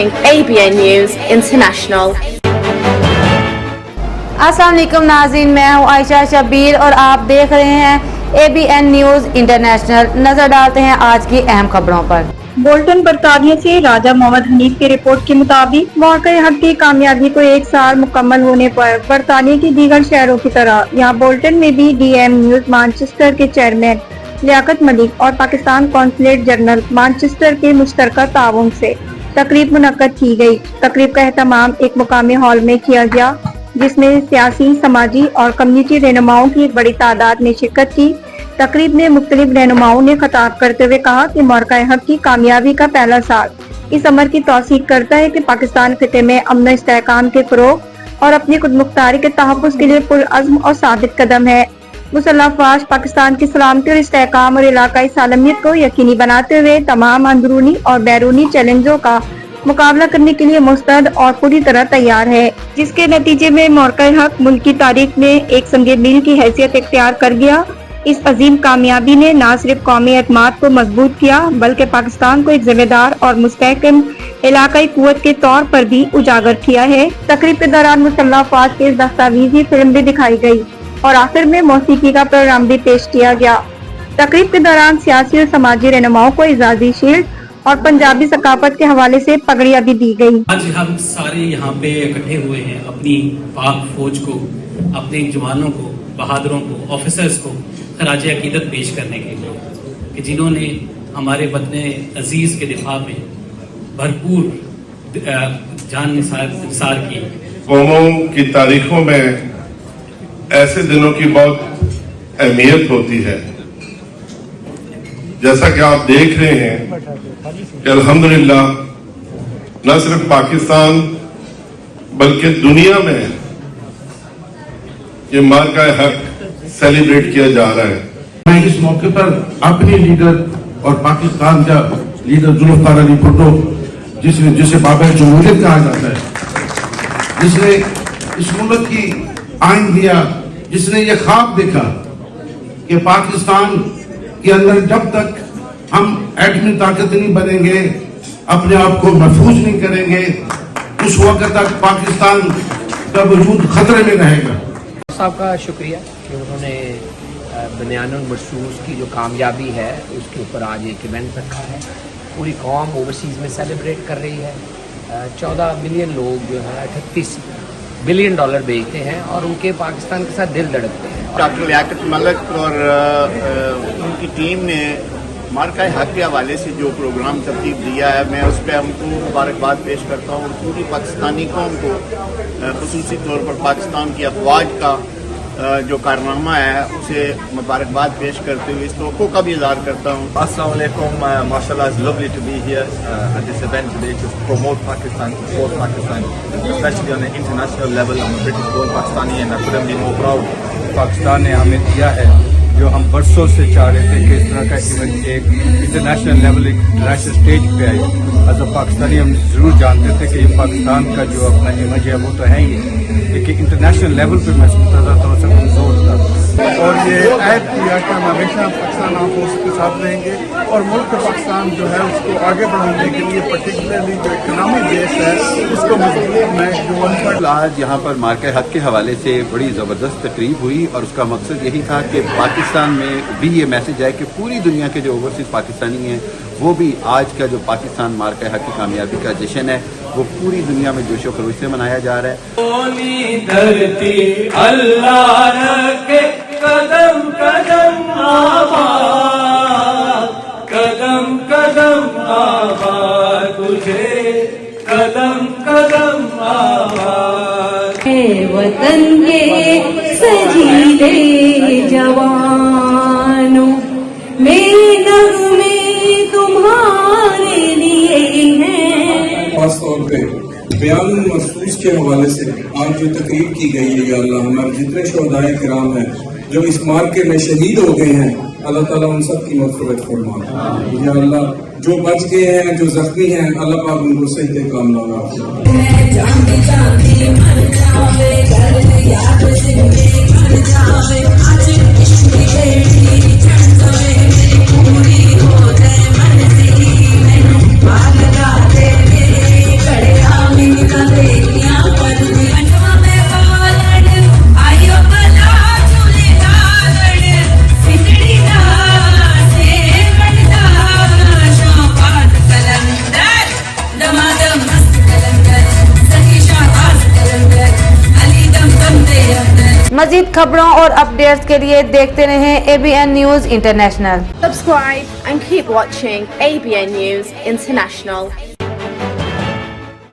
ABN News International. अस्सलाम वालेकुम नाज़रीन, मैं हूँ आयशा शबीर और आप देख रहे हैं ABN न्यूज़ इंटरनेशनल। नजर डालते हैं आज की अहम खबरों पर। बोल्टन बरतानिया से राजा मोहम्मद हनीफ की रिपोर्ट के मुताबिक मौके हक की कामयाबी को एक साल मुकम्मल होने पर बरतानिया के दीगर शहरों की तरह यहाँ बोल्टन में भी DM न्यूज़ मानचेस्टर के चेयरमैन लियाकत मलिक और पाकिस्तान कॉन्सुलेट जनरल मानचेस्टर के मुश्तरका ताउन से तकरीब मुनक्कद की गई। तकरीब का एहतमाम एक मुकामी हॉल में किया गया, जिसमें सियासी, समाजी और कम्युनिटी रहनुमाओं की एक बड़ी तादाद ने शिरकत की। तकरीब में मुख्तलिफ रहनुमाओं ने खिताब करते हुए कहा कि मौक़ा हक की कामयाबी का पहला साल इस अमर की तौसीक करता है कि पाकिस्तान खिते में अमन इस्तेहकाम के फरोग और अपनी खुदमुख्तारी के तहफ़्फ़ुज़ के लिए पुरअज़्म और साबित कदम है। मुसल्लह अफ़वाज पाकिस्तान की सलामती और इस्तेहकाम और इलाकाई सालमियत को यकीनी बनाते हुए तमाम अंदरूनी और बैरूनी चैलेंजों का मुकाबला करने के लिए मुस्तैद और पूरी तरह तैयार है, जिसके नतीजे में मौक़ा हक मुल्क की तारीख में एक संगे मील की हैसियत इख्तियार कर गया। इस अजीम कामयाबी ने न सिर्फ कौमी एतमाद को मजबूत किया बल्कि पाकिस्तान को एक जिम्मेदार और मुस्तहकम इलाकाई कुव्वत के तौर पर भी उजागर किया है। तकरीब के दौरान मुसल्लह अफ़वाज की दस्तावेज़ी फिल्म भी दिखाई गई और आखिर में मौसीकी का प्रोग्राम भी पेश किया गया। तकरीब के दौरान सियासी और समाजी रहनुमाओं को एजाज़ी शील्ड और पंजाबी सकाफत के हवाले से पगड़ियाँ भी दी गई। आज हम सारे यहाँ पे इकट्ठे हुए हैं अपनी पाक फौज को, अपने जवानों को, बहादुरों को, ऑफिसर्स को खराज अकीदत पेश करने के लिए कि जिन्होंने हमारे वतन अजीज के दिफा में भरपूर जान निसार की। कौमों की तारीखों में ऐसे दिनों की बहुत अहमियत होती है। जैसा कि आप देख रहे हैं कि अल्हम्दुलिल्लाह न सिर्फ पाकिस्तान बल्कि दुनिया में ये मौक़ा हक सेलिब्रेट किया जा रहा है। मैं इस मौके पर अपने लीडर और पाकिस्तान का लीडर जुल्फ़िकार अली भुट्टो, जिसे बाबा जमहूरियत कहा जाता है, जिसने इस मुल्क की आइन दिया, जिसने ये ख्वाब देखा कि पाकिस्तान के अंदर जब तक हम एटमी ताकत नहीं बनेंगे, अपने आप को महफूज नहीं करेंगे, उस वक्त तक पाकिस्तान का वजूद खतरे में रहेगा। साहब का शुक्रिया कि उन्होंने बनियानुल मरसूस की जो कामयाबी है उसके ऊपर आज एक इवेंट रखा है। पूरी कौम ओवरसीज़ में सेलिब्रेट कर रही है। 14 मिलियन लोग जो है $38 बिलियन बेचते हैं और उनके पाकिस्तान के साथ दिल धड़कते हैं। डॉक्टर लियाकत मलिक और उनकी टीम ने मौक़ा हक के हवाले से जो प्रोग्राम तरतीब दिया है, मैं उस पर उनको मुबारकबाद पेश करता हूँ। पूरी पाकिस्तानी कौम को ख़ुसूसी तौर पर पाकिस्तान की अफवाज का जो कारनामा है उसे मुबारकबाद पेश करते हुए इस तोक़ो का भी इज़हार करता हूँ। Assalamu alaikum, mashallah, it's lovely to be here at this event today to promote Pakistan, to support Pakistan, especially on an international level. I'm a British born Pakistani and I couldn't be more proud. Pakistan ने हमें दिया है जो हम बरसों से चाह रहे थे कि इस तरह का इवेंट एक इंटरनेशनल लेवल, एक इंटरनेशनल स्टेज पे आए। एज अ पाकिस्तानी हम ज़रूर जानते थे कि पाकिस्तान का जो अपना इमेज है वो तो है ही, लेकिन इंटरनेशनल लेवल पे महसूस होता था, थोड़ा सा कमज़ोर था। और ये ऐड किया कि हम हमेशा पाकिस्तान आर्म फोर्स के साथ रहेंगे और मुल्क पाकिस्तान जो है उसको आगे बढ़ाने के लिए पर्टिकुलरली जो इकोनॉमिक बेस है उसको मजबूत में जो आज यहाँ पर मौक़ा हक के हवाले से बड़ी ज़बरदस्त तकरीब हुई और उसका मकसद यही था कि पाकिस्तान में भी ये मैसेज है कि पूरी दुनिया के जो ओवरसीज़ पाकिस्तानी हैं वो भी आज का जो पाकिस्तान मौक़ा हक की कामयाबी का जश्न है वो पूरी दुनिया में जोशो खरोश से मनाया जा रहा है। धरती अल्लाह रखे कदम कदम आबाद, कदम कदम आबाद, तुझे कदम कदम आबाद। वतन के सजीले जवानों मेरे नग़्मे तुम्हारे लिए हैं। खास तौर पे बयानुल मरसूस के हवाले से आज जो तकरीब की गई है, या अल्लाह हमारे जितने शोहदाए किराम हैं जो इस मार्के में शहीद हो गए हैं, अल्लाह ताला उन सब की मग़फ़िरत फरमा। या अल्लाह जो बच गए हैं, जो जख्मी हैं, अल्लाह पाक उनको सही काम लगा। मजीद खबरों और अपडेट्स के लिए देखते रहें ABN News International. Subscribe and keep watching ABN News International.